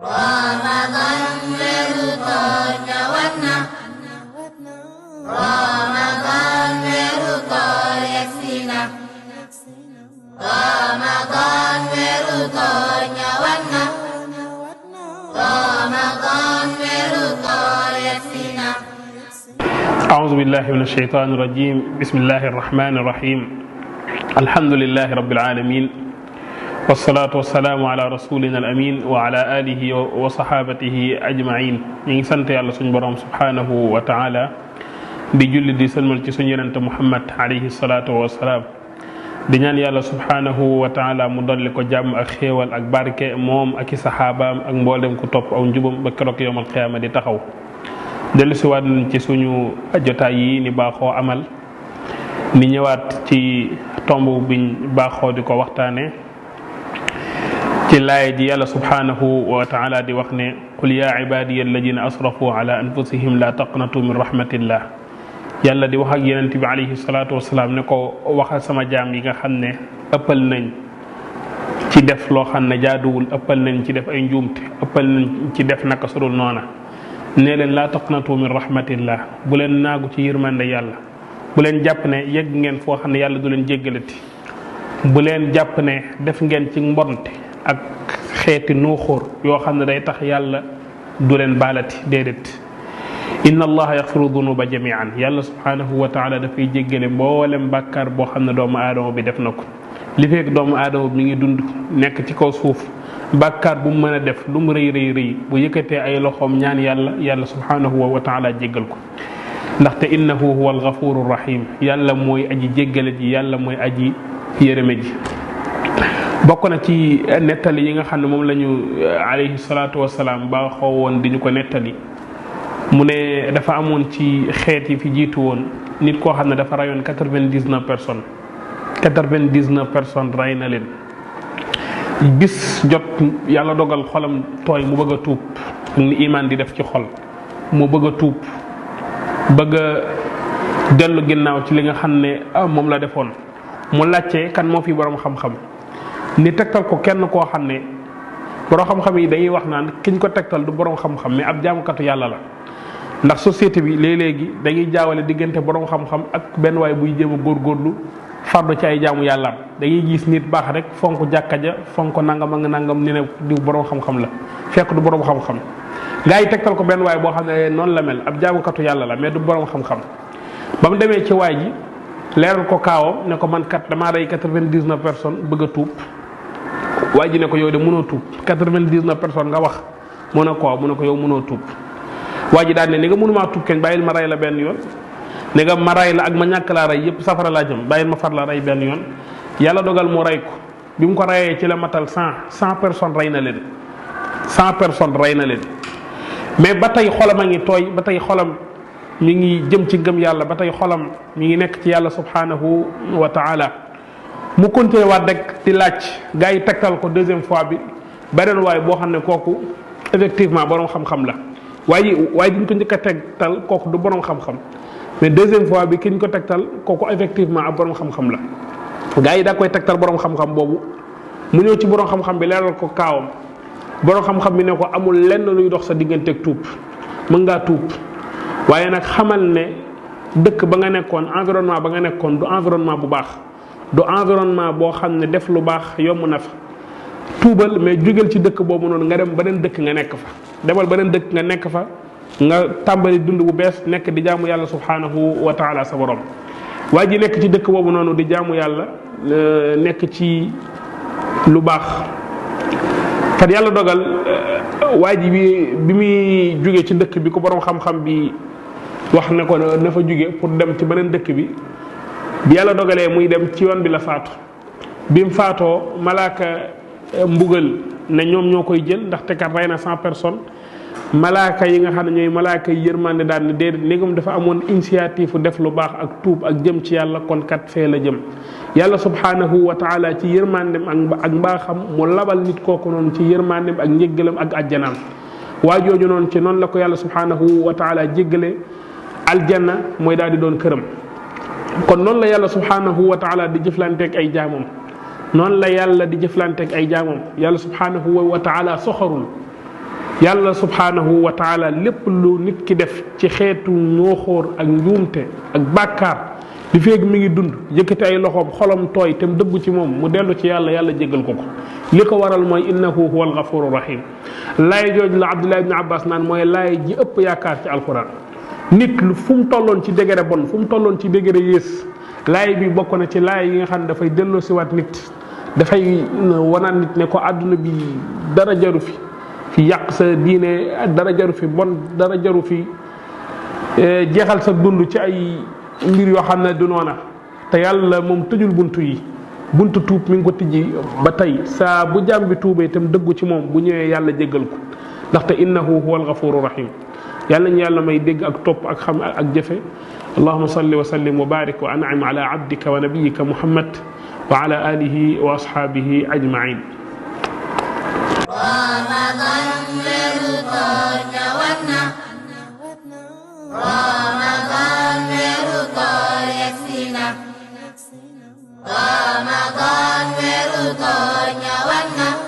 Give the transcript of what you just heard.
Ramadan weeru koor ñëwaat na. Ramadan weeru koor yegsi na. Ramadan weeru koor ñëwaat na. Ramadan weeru koor yegsi na. أعوذ بالله من الشيطان الرجيم بسم الله الرحمن الرحيم الحمد لله رب العالمين والصلاة والسلام على رسولنا الأمين وعلى آله وصحابته أجمعين ñi ngi sant yàlla suñu borom subhanahu wa taala di julli di sëlmal ci suñu yonent Muhammad alayhi salaatu wa salaam di ñaan yàlla subhanahu wa taala mu dolli ko jàmm ak xéewal ak barke moom ak i saxaabaam ak mboolem ku topp aw njubam ba keroog yawmal qiyaama di taxaw dellusiwaat nañ ci suñu jotaay yi ni baaxoo amal ni ñëwaat ci tomb biñ baaxoo di ko waxtaane ci laaya ji yàlla subhanahu wa taala di wax ne qul yaa ibadiya alladina asrafu ala anfusihim la taqnatu min rahmatillah yàlla di wax ak yonent bi alayhi salaatu wasalaam ne ko waxal sama jaam yi nga xam ne ëppal nañ ci def loo xam ne jaaduwul ëppal nañ ci def ay njuumte ëppal nañ ci def naka sudul noona nee leen laa taqnatu min rahmatillah bu leen naagu ci yërmande yàlla bu leen jàpp ne yegg ngeen foo xam ne yàlla du leen jéggalati bu leen jàpp ne def ngeen ci mbonte ak xeeti nuuxóor yoo xam ne day tax yàlla du leen baalati déedéet inna allaha yaxfiru dunuba jamian yàlla subhanahu wa taala dafay jéggale mboolem bàkkaar boo xam ne doomu aadama bi def na ko li fekk doomu aadama bi mi ngi dund nekk ci kaw suuf bàkkaar bu mu mën a def lu mu rëy rëy rëy bu yëkkatee ay loxoom ñaan yàlla subhanahu wa taala jéggal ko ndaxte innahu huwa alghafuru rahim yàlla mooy aji jéggale ji yàlla mooy aji yërëme ji bokk na ci nettali yi nga xam ne moom la ñu alayhi salaatu wasalaam ba xaw woon di ñu ko nettali mu ne dafa amoon ci xeet yi fi jiitu woon nit koo xam ne dafa rayoon 99 personnes 99 personnes ray na leen bis jot yàlla dogal xolam tooy mu bëgg a tuub ni imaan di def ci xol mu bëgg a tuub bëgg a dellu ginnaaw ci li nga xam ne moom la defoon mu laajte kan moo fi borom xam-xam ni tegtal ko kenn koo xam ne borom xam-xam yi dañuy wax naan kiñ ko tegtal du borom xam-xam mais ab jaamukatu yàlla la ndax société bi léeg-léegi dañuy jaawale diggante borom xam-xam ak benn waay buy jéem a góorgóorlu fardu ci ay jaamu yàllaam dañuy gis nit baax rek fonk jàkka ja fonk nangam ak nangam ni ne diw borom xam-xam la fekk du borom xam-xam gaa yi tegtal ko benn waay boo xam ne noonu la mel ab jaamukatu yàlla la mais du borom xam-xam ba mu demee ci waay ji leeral ko kaawam ne ko man kat damaa rey 99 personnes bëgg a tuub waay ji ne ko yow de mënoo tuub 99 personnes nga wax mu ne ko mu ne ko yow mënoo tuub waay ji daal ne ni nga mënumaa tuub kenn bàyyil ma rey la benn yoon ne nga ma ray la ak ma ñàkk laa rey yépp safara laa jëm bàyyil ma far la rey benn yoon yàlla dogal mu rey ko bi mu ko reyee ci la matal 100 personnes rey na leen 100 personnes rey na leen mais ba tey xolam a ngi tooy ba tey xolam mi ngi jëm ci ngëm yàlla ba tey xolam mi ngi nekk ci yàlla subhanahu wa taala mu continué waat rek di laaj gars yi tegtal ko deuxième fois bi beneen waay boo xam ne kooku effectivement borom xam-xam la waaye diñ ko njëkk a tegtal kooku du borom xam-xam mais deuxième fois bi ki ñu ko tegtal kooku effectivement ab borom xam-xam la gars yi daa koy tegtal borom xam-xam boobu mu ñëw ci borom xam-xam bi leeral ko kaawam borom xam-xam bi ne ko amul lenn luy dox sa digganteeg tuub mën ngaa tuub waaye nag xamal ne dëkk ba nga nekkoon environnement ba nga nekkoon du environnement bu baax du environnement boo xam ne def lu baax yomb na fa tuubal mais jógal ci dëkk boobu noonu nga dem beneen dëkk nga nekk fa demal beneen dëkk nga nekk fa nga tàmbali dund bu bees nekk di jaamu yàlla subhanahu wa taala sa borom waa ji nekk ci dëkk boobu noonu di jaamu yàlla nekk ci lu baax fat yàlla dogal waa ji bi muy jóge ci dëkk bi ko borom xam-xam bi wax ne ko na fa jóge pour dem ci beneen dëkk bi yàlla dogalee muy dem ci yoon bi la faatu bi mu faatoo malaaka mbugal ne ñoom ñoo koy jël ndaxte kat rey na 100 personnes malaaka yi nga xam ne ñooy malaaka yi yërmande daal ne déedéet ndegam dafa amoon initiative def lu baax ak tuub ak jëm ci yàlla kon kat fee la jëm yàlla subhanahu wa taala ci yërmandem ak mbaaxam mu labal nit kooku noonu ci yërmandem ak njéggalam ak ajjanaam waa jooju noonu ci noonu la ko yàlla subhanahu wa taala jéggale aljanna mooy daal di doon këram kon noonu la yàlla subhanahu wa taala di jëflanteeg ay jaamam noonu la yàlla di jëflanteeg ay jaamam yàlla subhanahu wa taala soxorul yàlla subhanahu wa taala lépp lu nit ki def ci xeetu ñooxóor ak njuumte ak bàkkaar li feeg mi ngi dund yëkkati ay loxoom xolam tooy te mu dëggu ci moom mu dellu ci yàlla yàlla jéggal ko ko li ko waral mooy innahu huwa alghafuru rahim laay jooju la Abdullah ibn Abbas naan mooy laay ji ëpp yaakaar ci alquran nit lu fu mu tolloon ci degré bon fu mu tolloon ci degré yées laay bi bokk na ci laay yi nga xam ne dafay delloo siwaat nit dafay wanaan nit ne ko àdduna bi dara jaru fi yàq sa diine dara jaru fi bon dara jaru fi jeexal sa dund ci ay mbir yoo xam ne du noona te yàlla moom tëjul buntu yi buntu tuub mi ngi ko tijji ba tey saa bu jàmm bi tuubee itam dëggu ci moom bu ñëwee yàlla jéggal ko ndaxte innahu huwa alghafuru rahim yàlla ñu yàlla may dégg ak topp ak xam ak jëfe allahuma salli wa sallim wa barik wa an'im ala abdika wa nabiyika muhammad wa ala alihi wa ashabihi ajmain Ramadan weeru koor ñëwaat na